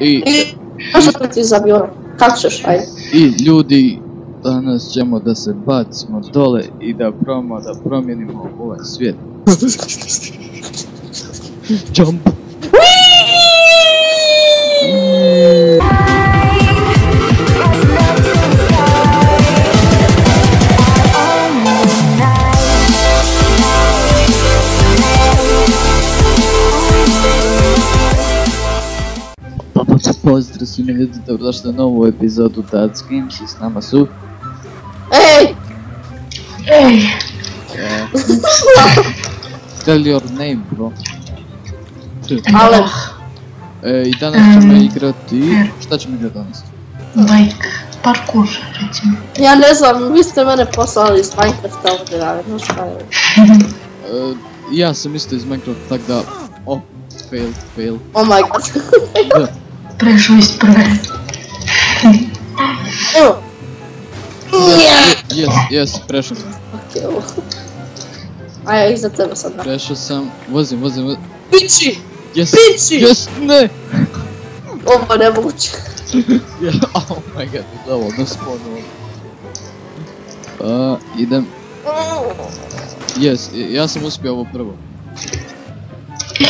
I što ti zabio? Kako ćeš, ajde? I ljudi, danas ćemo da se bacimo dole i da probamo da promijenimo ovaj svijet. Jump! Pozdrav svima ljudi, dobrodošli na novu epizodu Dad's Games i s nama su... Ej! Ej! Tell your name, bro. Ale... I danas ćemo igrati... Šta ćemo igrati danas? Like, parkour, recimo. Ja ne znam, vi ste mene poslali iz Minecrafta ovdje, ja ne šta je. Ja sam isto iz Minecrafta, tak da... Oh, fail. Oh my god. Da. Prešao iz prve. Evo. Jes, prešao sam. Okej, evo. A ja iza tebe sad. Prešao sam, vozim. Pići! Jes, Pići! jes, ne! Ovo ne moguće. Oh my god, ovo na spawnu. Idem. Jes, ja sam uspio ovo prvo.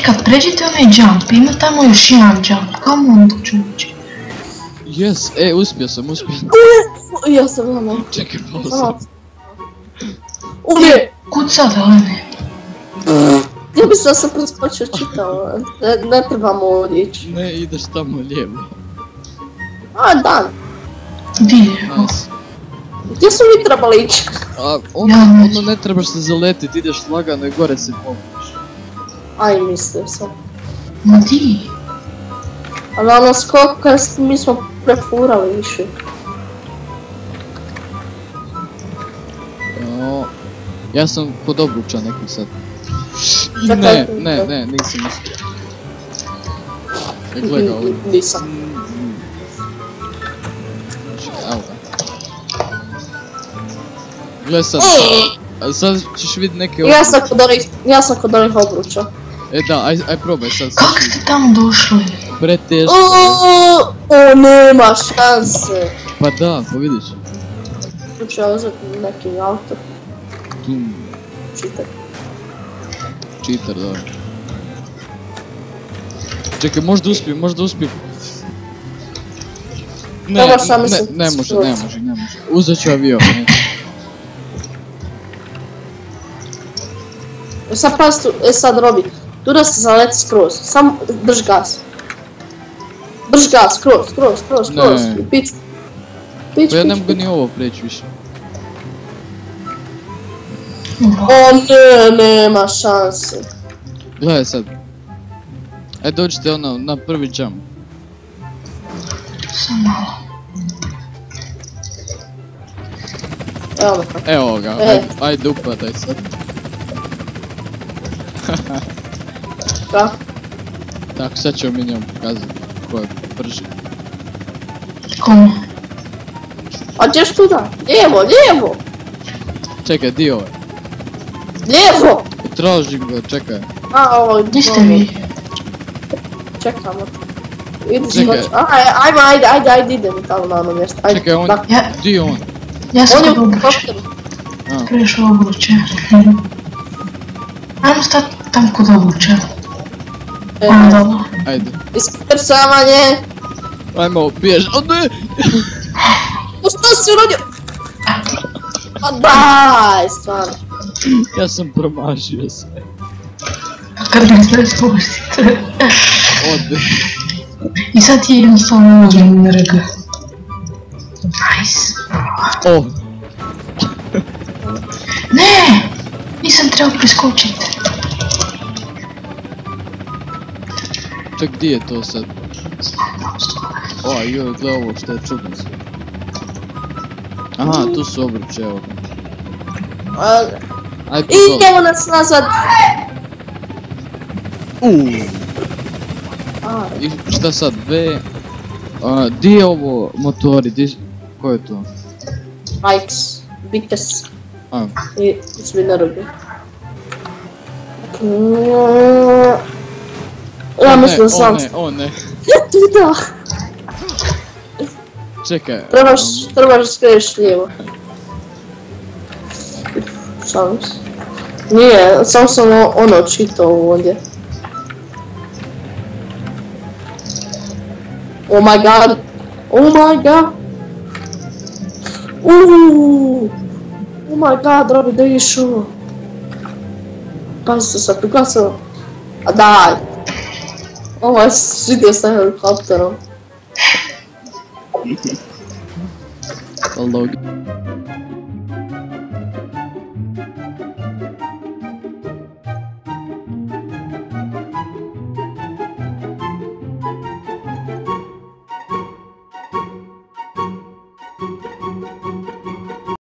Kad pređete onaj jump, ima tamo još jedan jump, kamo onda čovječe? Jes, uspio sam. Ja sam na moj. Čekaj, malo sam. Uvijek! Kud sad, Helene? Ja mislim da sam preskočio čitao, ne trebamo ovdje ići. Ne, ideš tamo lijevo. A, dan. Di je? Nice. Gdje su mi trebali ići? Ono ne trebaš se zaletit, ideš lagano i gore se popiš. Aj, mislio sam. Ma di? Ali ono skok kad mi smo prefurali više. Ja sam kod obruča neki sad. Ne, nisam uspio. Gledaj ovdje. Nisam. Evo ga. Gledaj sad ćeš vidjeti neke obruče. Ja sam kod onih obruča. Da, aj probaj sad. Kako ste tamo došli? Preteško. O, nema šanse. Pa da, pa vidiš. Ću ja uzeti neki auto. Cheater, da. Čekaj, možda uspijem. Ne može. Uzet ću avion. Sad pas tu, sad Robi, tu da se zaleti skroz, samo drž gas. Drž gas, skroz, pič. Pa ja ne mogu ni ovo preći više. O ne, nema šanse. Gledaj sad. Aj dođite ono na prvi jump. Samo malo. Evo ga. Evo ga, ajde upadaj sad. Kako? Tako, sad ćemo mi njom pokazati ko je brži. Komu? A gdješ tuda? Lijevo! Čekaj, di ovaj? Lijevo! Tražim ga, čekaj. A, ovo, Di ste vi? Čekamo. Ajde, idemo tamo na ono mjesto. Čekaj, di je on? Ja sam kod kod obruča. Prešao obruče. Ajmo stati tam kod obruča. Ono. Ajde. Iskrcavanje! Ajmo, bjež, o ne! Što si uradio? Pa daj, stvarno. Ja sam promašio sve. Kad ne znaš spustite. Ode. I sad ti jednostavno ulazim na rega. Nice. Oh. Ne! Nisam trebao preskočit. Ček, gdje je to sad? O, joj, gle ovo što je čudno sve. Aha, tu su obruče, evo. Ajde, idemo nas nazad! I šta sad, di je ovo motori, ko je to? Bikes, Bikes. A. I svi ne robi. Ja mislim da sam... O ne. Ja tu da! Čekaj. Trebaš da skreneš lijevo. Šalim se. Nije, samo sam ono čitao ovdje. Oh my god. Oh my god. Oh my god, Robi, da vidiš ovo. Pazite sad, tukasano. A daj. Ovo je vidio sa helikopterom. Log.